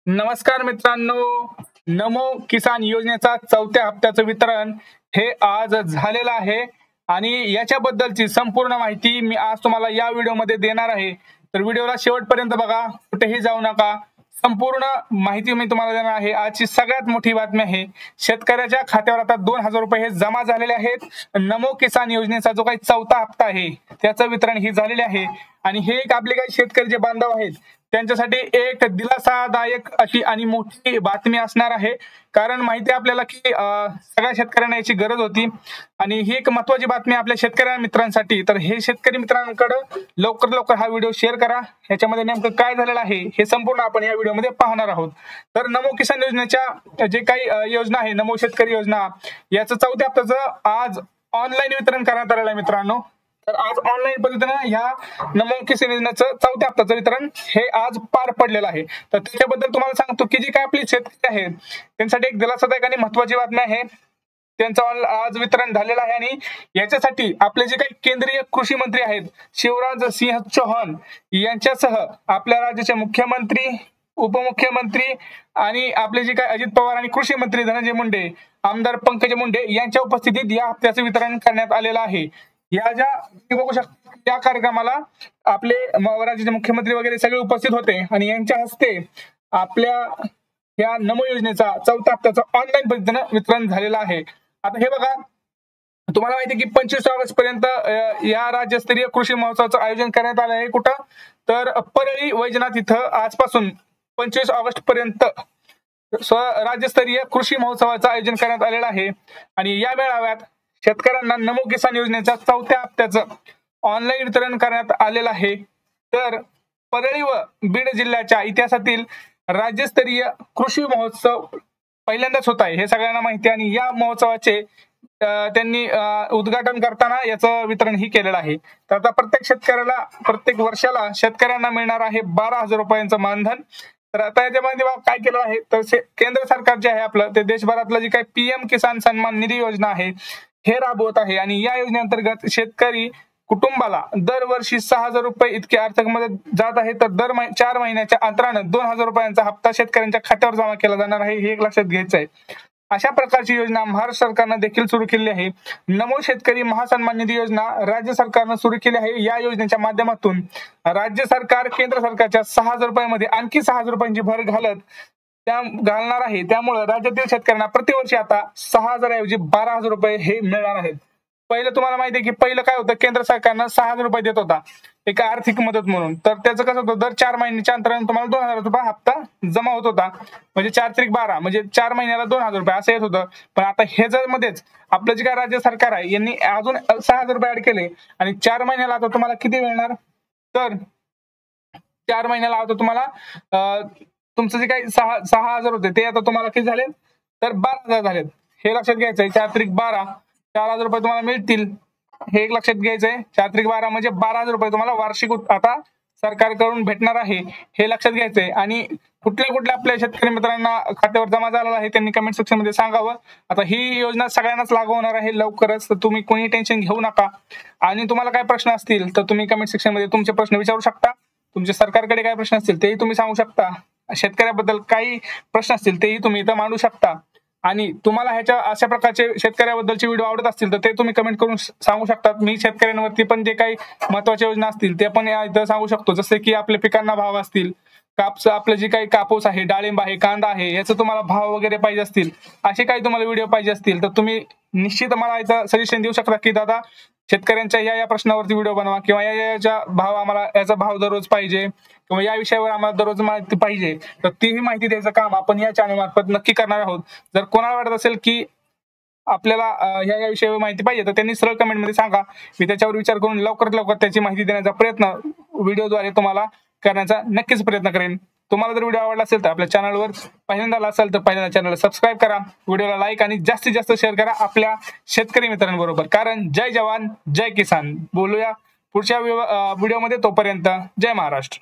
नमस्कार मित्रांनो, नमो किसान योजनेचा चौथ्या हप्त्याचं वितरण हे आज झालेलं आहे आणि याच्याबद्दलची संपूर्ण माहिती मी आज तुम्हाला या व्हिडिओमध्ये देणार आहे। तर व्हिडिओला शेवटपर्यंत बघा, कुठेही जाऊ नका। संपूर्ण माहिती मी तुम्हाला देणार आहे। आजची सगळ्यात मोठी बातमी आहे, शेतकऱ्याच्या खात्यावर आता 2000 रुपये हे जमा झालेले आहेत। नमो किसान योजनेचा जो काही चौथा हप्ता आहे त्याचं वितरण ही झालेले आहे आणि हे एक आपले काही शेतकरी जे बांधव आहेत त्यांच्यासाठी एक दिलासादायक अशी आणि मोठी बातमी असणार आहे। कारण माहिती आपल्याला की सगळ्या शेतकऱ्यांना याची गरज होती आणि ही एक महत्त्वाची बातमी आपल्या शेतकरी मित्रांसाठी। तर हे शेतकरी मित्रांकडे लवकर हा व्हिडिओ शेअर करा। याच्यामध्ये नेमकं काय झालेलं आहे हे संपूर्ण आपण या व्हिडिओमध्ये पाहणार आहोत। तर नमो किसान योजनेच्या जे काही योजना आहे, नमो शेतकरी योजना, याचं चौथ्या हप्त्याचं आज ऑनलाईन वितरण करण्यात आलेलं आहे मित्रांनो। तर आज ऑनलाईन पद्धतीने ह्या नमो किसान योजनेचं चौथ्या हप्त्याचं वितरण हे आज पार पडलेलं आहे। तर त्याच्याबद्दल तुम्हाला सांगतो की जे काय आपली शेतकरी आहेत त्यांच्यासाठी एक दिलासादायक आणि महत्त्वाची बातमी आहे। त्यांचं आज वितरण झालेलं आहे आणि याच्यासाठी आपले जे काही केंद्रीय कृषी मंत्री आहेत शिवराज सिंह चौहान यांच्यासह आपल्या राज्याचे मुख्यमंत्री, उपमुख्यमंत्री आणि आपले जे काही अजित पवार आणि कृषी मंत्री धनंजय मुंडे, आमदार पंकजा मुंडे यांच्या उपस्थितीत या हप्त्याचं वितरण करण्यात आलेलं आहे। या ज्या बघू शकता त्या कार्यक्रमाला आपले राज्याचे मुख्यमंत्री वगैरे सगळे उपस्थित होते आणि यांच्या हस्ते आपल्या या नमो योजनेचा चौथ्या हप्त्याचं ऑनलाईन पद्धतीने वितरण झालेलं आहे। आता हे बघा, तुम्हाला माहिती आहे की 25 ऑगस्ट पर्यंत या राज्यस्तरीय कृषी महोत्सवाचं आयोजन करण्यात आलं आहे। कुठं तर परळी वैजनाथ इथं आजपासून 25 ऑगस्ट पर्यंत राज्यस्तरीय कृषी महोत्सवाचं आयोजन करण्यात आलेलं आहे आणि या मेळाव्यात शेतकऱ्यांना नमो किसान योजनेच्या चौथ्या हप्त्याचं ऑनलाईन वितरण करण्यात आलेलं आहे। तर परळी व बीड जिल्ह्याच्या इतिहासातील राज्यस्तरीय कृषी महोत्सव पहिल्यांदाच होत आहे, हे सगळ्यांना माहिती आहे। आणि या महोत्सवाचे त्यांनी उद्घाटन करताना याचं वितरण ही केलेलं आहे। तर आता प्रत्येक शेतकऱ्याला प्रत्येक वर्षाला शेतकऱ्यांना मिळणार आहे 12,000 रुपयांचं मानधन। तर आता याच्यामध्ये काय केलं आहे तर केंद्र सरकार जे आहे आपलं ते देशभरातलं जे काही PM किसान सन्मान निधी योजना आहे हे राबवत आहे आणि या योजनेअंतर्गत शेतकरी कुटुंबाला दरवर्षी 6,000 रुपये इतकी आर्थिक मदत जात आहे। तर दर 4 महिन्याच्या अंतराने 2,000 रुपयांचा हप्ता शेतकऱ्यांच्या खात्यावर जमा केला जाणार आहे, हे एक लक्षात घ्यायचं आहे। अशा प्रकारची योजना महाराष्ट्र सरकारनं देखील सुरू केली आहे। नमो शेतकरी महासन्मान निधी योजना राज्य सरकारनं सुरू केली आहे। या योजनेच्या माध्यमातून राज्य सरकार केंद्र सरकारच्या 6,000 रुपयांमध्ये आणखी 6,000 रुपयांची भर घालणार आहे। त्यामुळे राज्यातील शेतकऱ्यांना प्रतिवर्षी आता 6,000 ऐवजी 12,000 रुपये हे मिळणार आहेत। पहिलं तुम्हाला माहिती आहे की पहिलं काय होतं, केंद्र सरकारनं 6,000 रुपये देत होता एक आर्थिक मदत म्हणून। तर त्याचं कसं होतं, दर 4 महिन्याच्या अंतराने तुम्हाला 2,000 रुपये हप्ता जमा होत होता, म्हणजे 4×12 म्हणजे 4 महिन्याला 2,000 रुपये असं येत होतं। पण आता हे जर मध्येच आपलं जे काय राज्य सरकार आहे यांनी अजून 6,000 रुपये ऍड केले आणि 4 महिन्याला आता तुम्हाला किती मिळणार, तर 4 महिन्याला आता तुम्हाला तुमचं जे काही 6,000 होते ते आता तुम्हाला किती झाले तर 12,000 झालेत, हे लक्षात घ्यायचंय। 4×12 4,000 रुपये तुम्हाला मिळतील, हे एक लक्षात घ्यायचंय। 4×12 म्हणजे 12,000 रुपये तुम्हाला वार्षिक आता सरकारकडून भेटणार आहे, हे लक्षात घ्यायचंय। आणि कुठल्या आपल्या शेतकरी मित्रांना खात्यावर जमा झालेला आहे त्यांनी कमेंट सेक्शन मध्ये सांगावं। आता ही योजना सगळ्यांनाच लागू होणार आहे लवकरच, तर तुम्ही कोणी टेन्शन घेऊ नका। आणि तुम्हाला काय प्रश्न असतील तर तुम्ही कमेंट सेक्शन मध्ये तुमचे प्रश्न विचारू शकता। तुमचे सरकारकडे काय प्रश्न असतील तेही तुम्ही सांगू शकता, शेतकऱ्याबद्दल काही प्रश्न असतील तेही तुम्ही इथं मांडू शकता। आणि तुम्हाला ह्याच्या अशा प्रकारचे शेतकऱ्याबद्दलचे व्हिडिओ आवडत असतील तर ते तुम्ही कमेंट करून सांगू शकतात। मी शेतकऱ्यांवरती पण जे काही महत्त्वाच्या योजना असतील ते पण इथं सांगू शकतो, जसे की आपल्या पिकांना भाव असतील, आपलं जे काही कापूस आहे, डाळिंब आहे, कांदा आहे, याचं तुम्हाला भाव वगैरे पाहिजे असतील, असे काही तुम्हाला व्हिडिओ पाहिजे असतील तर तुम्ही निश्चित मला इथं सजेशन देऊ शकता की दादा शेतकऱ्यांच्या या प्रश्नावरती व्हिडिओ बनवा, किंवा याच्या भाव आम्हाला याचा भाव दररोज पाहिजे, किंवा या विषयावर आम्हाला दररोज माहिती पाहिजे, तर तीही माहिती द्यायचं काम आपण या चॅनल मार्फत नक्की करणार आहोत। जर कोणाला वाटत असेल की आपल्याला या विषयावर माहिती पाहिजे तर त्यांनी सरळ कमेंट मध्ये सांगा, मी त्याच्यावर विचार करून लवकरात लवकर त्याची माहिती देण्याचा प्रयत्न व्हिडिओद्वारे तुम्हाला करण्याचा नक्कीच प्रयत्न करेन। तुम्हाला जर व्हिडिओ आवडला असेल तर आपल्या चॅनलवर पहिल्यांदा असेल तर पहिल्यांदा चॅनलला सबस्क्राईब करा, व्हिडिओला लाईक आणि जास्तीत जास्त शेअर करा आपल्या शेतकरी मित्रांबरोबर। कारण जय जवान जय किसान। बोलूया पुढच्या व्हिडिओमध्ये, तोपर्यंत जय महाराष्ट्र।